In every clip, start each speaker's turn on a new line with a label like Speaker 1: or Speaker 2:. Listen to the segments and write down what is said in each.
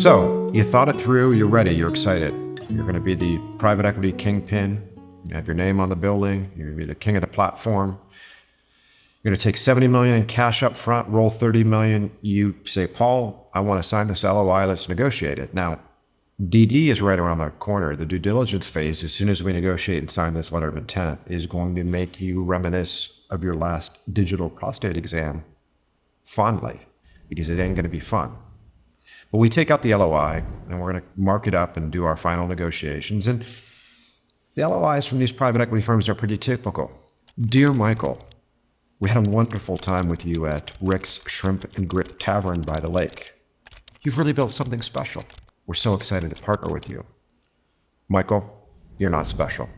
Speaker 1: So you thought it through, you're ready, you're excited. You're going to be the private equity kingpin. You have your name on the building. You're going to be the king of the platform. You're going to take $70 million in cash up front, roll $30 million. You say, Paul, I want to sign this LOI. Let's negotiate it. Now, DD is right around the corner. The due diligence phase, as soon as we negotiate and sign this letter of intent, is going to make you reminisce of your last digital prostate exam fondly, because it ain't going to be fun. But we take out the LOI and we're going to mark it up and do our final negotiations. And the LOIs from these private equity firms are pretty typical. Dear Michael, we had a wonderful time with you at Rick's Shrimp and Grit Tavern by the lake. You've really built something special. We're so excited to partner with you. Michael, you're not special.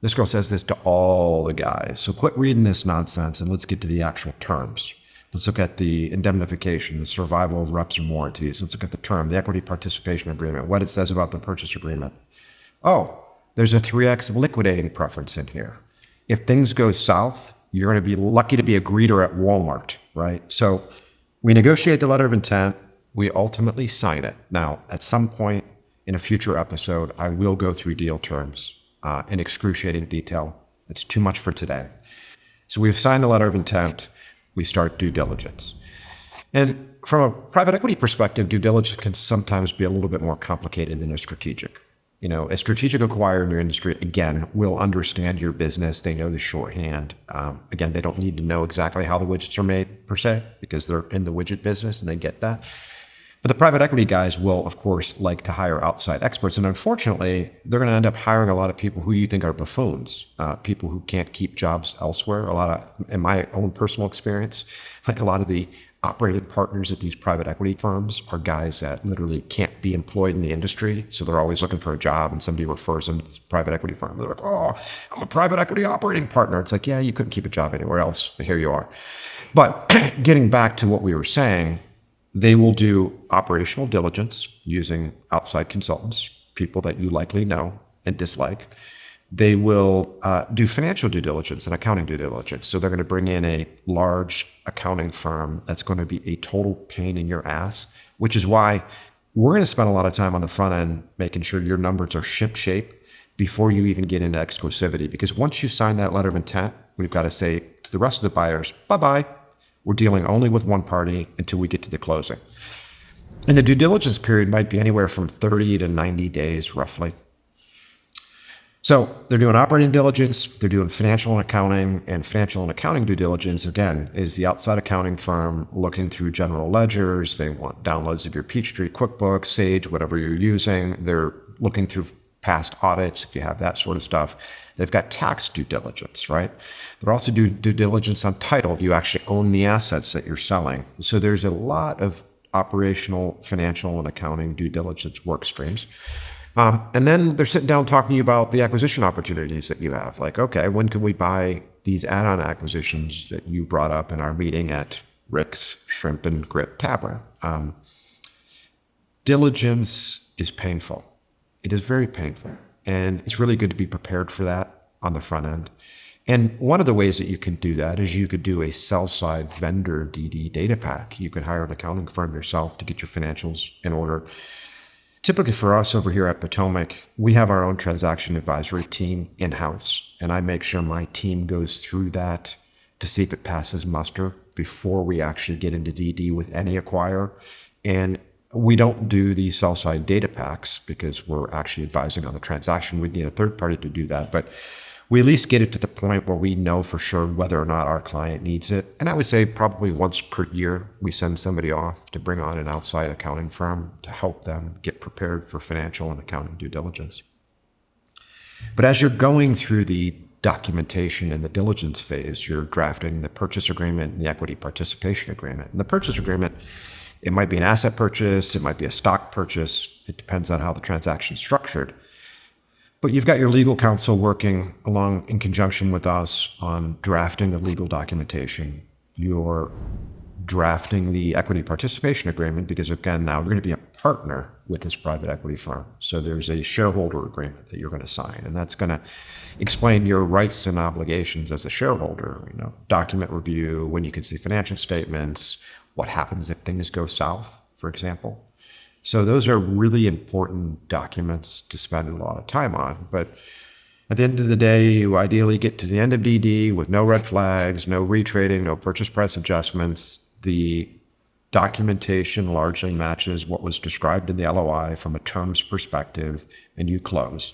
Speaker 1: This girl says this to all the guys. So quit reading this nonsense and let's get to the actual terms. Let's look at the indemnification, the survival of reps and warranties. Let's look at the term, the equity participation agreement, what it says about the purchase agreement. Oh, there's a 3X liquidating preference in here. If things go south, you're going to be lucky to be a greeter at Walmart, right? So we negotiate the letter of intent. We ultimately sign it. Now, at some point in a future episode, I will go through deal terms in excruciating detail. It's too much for today. So we've signed the letter of intent. We start due diligence. And from a private equity perspective, due diligence can sometimes be a little bit more complicated than a strategic. You know, a strategic acquirer in your industry, again, will understand your business. They know the shorthand. Again, they don't need to know exactly how the widgets are made per se, because they're in the widget business and they get that. But the private equity guys will, of course, like to hire outside experts. And unfortunately, they're going to end up hiring a lot of people who you think are buffoons, people who can't keep jobs elsewhere. A lot of, in my own personal experience, like a lot of the operating partners at these private equity firms are guys that literally can't be employed in the industry. So they're always looking for a job and somebody refers them to this private equity firm. They're like, oh, I'm a private equity operating partner. It's like, yeah, you couldn't keep a job anywhere else, but here you are. But getting back to what we were saying, they will do operational diligence using outside consultants, people that you likely know and dislike. They will do financial due diligence and accounting due diligence. So they're going to bring in a large accounting firm that's going to be a total pain in your ass, which is why we're going to spend a lot of time on the front end making sure your numbers are ship-shape before you even get into exclusivity. Because once you sign that letter of intent, we've got to say to the rest of the buyers, bye-bye. We're dealing only with one party until we get to the closing. And the due diligence period might be anywhere from 30 to 90 days, roughly. So they're doing operating diligence, they're doing financial and accounting due diligence, again, is the outside accounting firm looking through general ledgers. They want downloads of your Peachtree, QuickBooks, Sage, whatever you're using. They're looking through past audits, if you have that sort of stuff. They've got tax due diligence, right? They're also due diligence on title. You actually own the assets that you're selling. So there's a lot of operational, financial, and accounting due diligence work streams. And then they're sitting down talking to you about the acquisition opportunities that you have. Like, okay, when can we buy these add-on acquisitions that you brought up in our meeting at Rick's Shrimp and Grit Tavern? Diligence is painful. It is very painful. And it's really good to be prepared for that on the front end. And one of the ways that you can do that is you could do a sell-side vendor DD data pack. You could hire an accounting firm yourself to get your financials in order. Typically for us over here at Potomac, we have our own transaction advisory team in-house. And I make sure my team goes through that to see if it passes muster before we actually get into DD with any acquirer. And we don't do the sell-side data packs because we're actually advising on the transaction. We'd need a third party to do that. But we at least get it to the point where we know for sure whether or not our client needs it. And I would say probably once per year, we send somebody off to bring on an outside accounting firm to help them get prepared for financial and accounting due diligence. But as you're going through the documentation and the diligence phase, you're drafting the purchase agreement and the equity participation agreement. And the purchase agreement, it might be an asset purchase, it might be a stock purchase. It depends on how the transaction is structured. But you've got your legal counsel working along in conjunction with us on drafting the legal documentation. You're drafting the equity participation agreement because, again, now you're going to be a partner with this private equity firm. So there's a shareholder agreement that you're going to sign, and that's going to explain your rights and obligations as a shareholder. You know, document review, when you can see financial statements, what happens if things go south, for example. So those are really important documents to spend a lot of time on. But at the end of the day, you ideally get to the end of DD with no red flags, no retrading, no purchase price adjustments. The documentation largely matches what was described in the LOI from a terms perspective, and you close.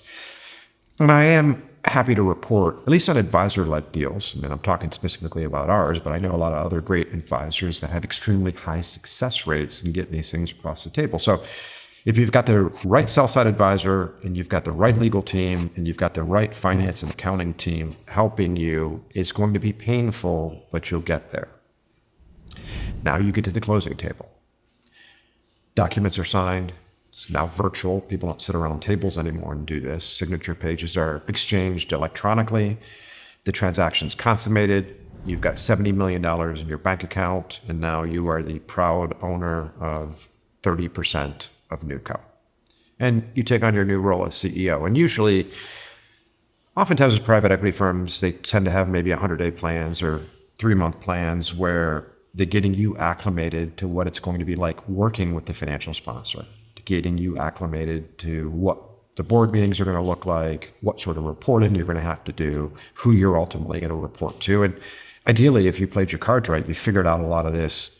Speaker 1: And I am happy to report, at least on advisor-led deals, I mean, I'm talking specifically about ours, but I know a lot of other great advisors that have extremely high success rates in getting these things across the table. So if you've got the right sell-side advisor and you've got the right legal team and you've got the right finance and accounting team helping you, it's going to be painful, but you'll get there. Now you get to the closing table. Documents are signed. It's now virtual. People don't sit around tables anymore and do this. Signature pages are exchanged electronically. The transaction's consummated. You've got $70 million in your bank account, and now you are the proud owner of 30% of NewCo. And you take on your new role as CEO. And usually, oftentimes with private equity firms, they tend to have maybe 100-day plans or 3-month plans where they're getting you acclimated to what it's going to be like working with the financial sponsor, to getting you acclimated to what the board meetings are going to look like, what sort of reporting you're going to have to do, who you're ultimately going to report to. And ideally, if you played your cards right, you figured out a lot of this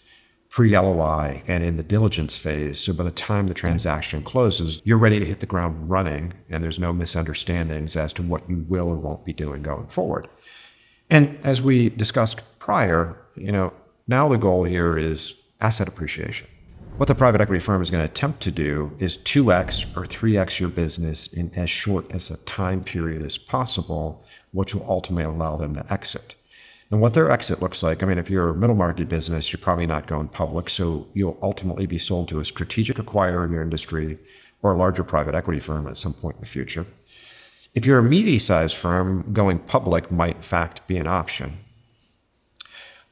Speaker 1: pre-LOI and in the diligence phase. So by the time the transaction closes, you're ready to hit the ground running, and there's no misunderstandings as to what you will or won't be doing going forward. And as we discussed prior, now the goal here is asset appreciation. What the private equity firm is going to attempt to do is 2x or 3x your business in as short as a time period as possible, which will ultimately allow them to exit. And what their exit looks like, if you're a middle market business, you're probably not going public, so you'll ultimately be sold to a strategic acquirer in your industry or a larger private equity firm at some point in the future. If you're a medium-sized firm, going public might in fact be an option.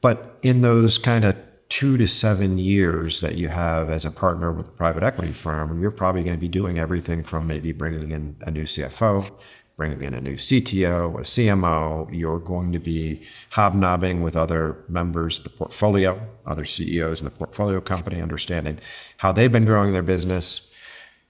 Speaker 1: But in those kind of 2 to 7 years that you have as a partner with a private equity firm, you're probably going to be doing everything from maybe bringing in a new CFO, bringing in a new CTO, a CMO. You're going to be hobnobbing with other members of the portfolio, other CEOs in the portfolio company, understanding how they've been growing their business.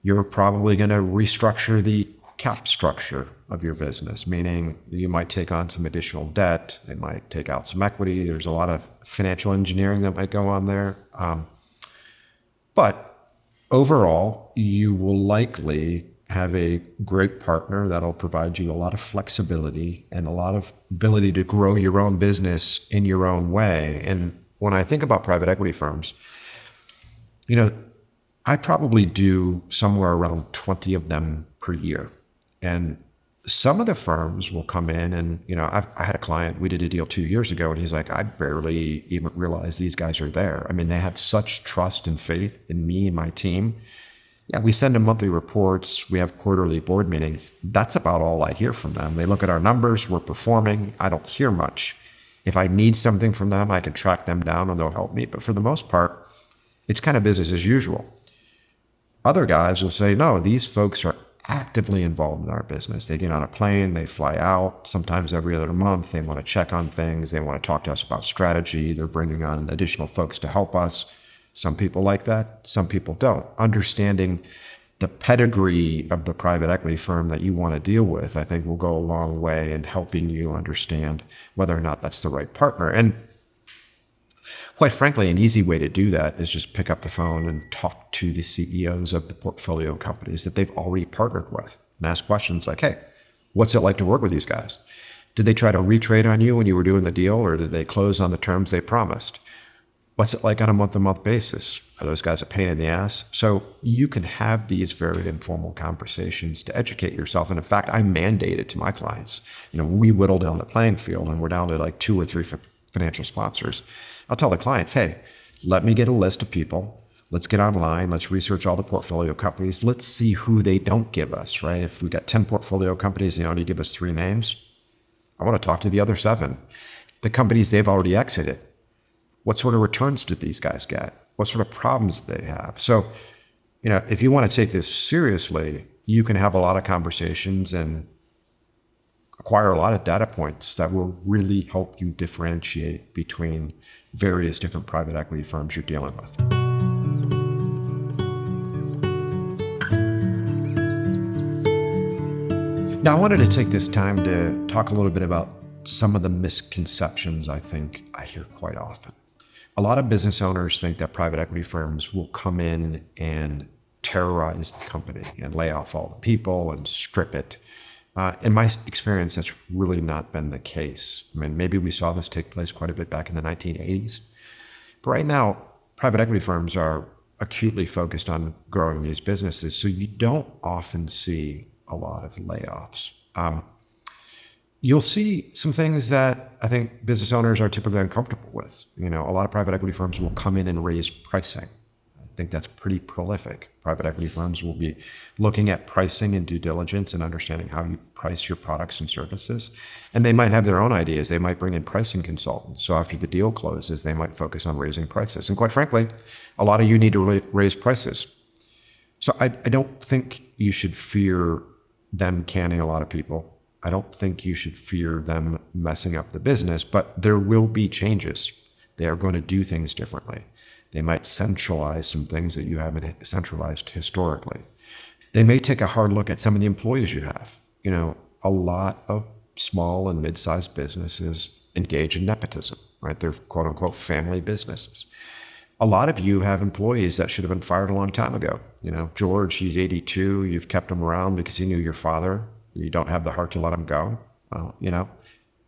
Speaker 1: You're probably going to restructure the cap structure of your business, meaning you might take on some additional debt, they might take out some equity. There's a lot of financial engineering that might go on there. But overall, you will likely have a great partner that'll provide you a lot of flexibility and a lot of ability to grow your own business in your own way. And when I think about private equity firms, I probably do somewhere around 20 of them per year. And some of the firms will come in and, I had a client, we did a deal 2 years ago, and he's like, I barely even realize these guys are there. They have such trust and faith in me and my team. Yeah, we send them monthly reports. We have quarterly board meetings. That's about all I hear from them. They look at our numbers, we're performing. I don't hear much. If I need something from them, I can track them down and they'll help me. But for the most part, it's kind of business as usual. Other guys will say, no, these folks are actively involved in our business. They get on a plane, they fly out, sometimes every other month. They want to check on things. They want to talk to us about strategy. They're bringing on additional folks to help us. Some people like that, some people don't. Understanding the pedigree of the private equity firm that you want to deal with, I think will go a long way in helping you understand whether or not that's the right partner. And quite frankly, an easy way to do that is just pick up the phone and talk to the CEOs of the portfolio companies that they've already partnered with and ask questions like, hey, what's it like to work with these guys? Did they try to retrade on you when you were doing the deal, or did they close on the terms they promised? What's it like on a month-to-month basis? Are those guys a pain in the ass? So you can have these very informal conversations to educate yourself. And in fact, I mandate it to my clients. When we whittle down the playing field and we're down to like 2 or 3 financial sponsors, I'll tell the clients, hey, let me get a list of people. Let's get online. Let's research all the portfolio companies. Let's see who they don't give us, right? If we got 10 portfolio companies, they only give us 3 names. I want to talk to the other 7. The companies they've already exited. What sort of returns did these guys get? What sort of problems do they have? So, if you want to take this seriously, you can have a lot of conversations and acquire a lot of data points that will really help you differentiate between various different private equity firms you're dealing with. Now, I wanted to take this time to talk a little bit about some of the misconceptions I think I hear quite often. A lot of business owners think that private equity firms will come in and terrorize the company and lay off all the people and strip it. In my experience, that's really not been the case. I mean, maybe we saw this take place quite a bit back in the 1980s. But right now, private equity firms are acutely focused on growing these businesses, so you don't often see a lot of layoffs. You'll see some things that I think business owners are typically uncomfortable with. A lot of private equity firms will come in and raise pricing. I think that's pretty prolific. Private equity firms will be looking at pricing and due diligence and understanding how you price your products and services. And they might have their own ideas. They might bring in pricing consultants. So after the deal closes, they might focus on raising prices. And quite frankly, a lot of you need to raise prices. So I don't think you should fear them canning a lot of people. I don't think you should fear them messing up the business, but there will be changes. They are going to do things differently. They might centralize some things that you haven't centralized historically. They may take a hard look at some of the employees you have. A lot of small and mid-sized businesses engage in nepotism, right? They're quote unquote family businesses. A lot of you have employees that should have been fired a long time ago. George, he's 82. You've kept him around because he knew your father. You don't have the heart to let him go. Well, it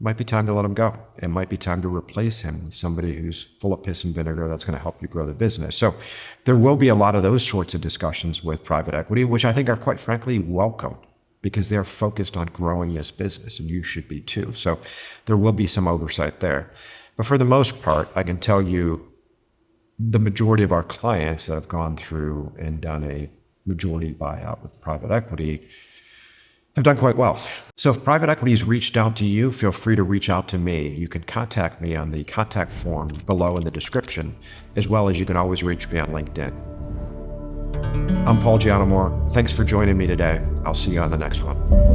Speaker 1: might be time to let him go. It might be time to replace him with somebody who's full of piss and vinegar that's going to help you grow the business. So there will be a lot of those sorts of discussions with private equity, which I think are quite frankly welcome because they're focused on growing this business, and you should be too. So there will be some oversight there. But for the most part, I can tell you the majority of our clients that have gone through and done a majority buyout with private equity have done quite well. So if private equity has reached out to you, feel free to reach out to me. You can contact me on the contact form below in the description, as well as you can always reach me on LinkedIn. I'm Paul Giannamore. Thanks for joining me today. I'll see you on the next one.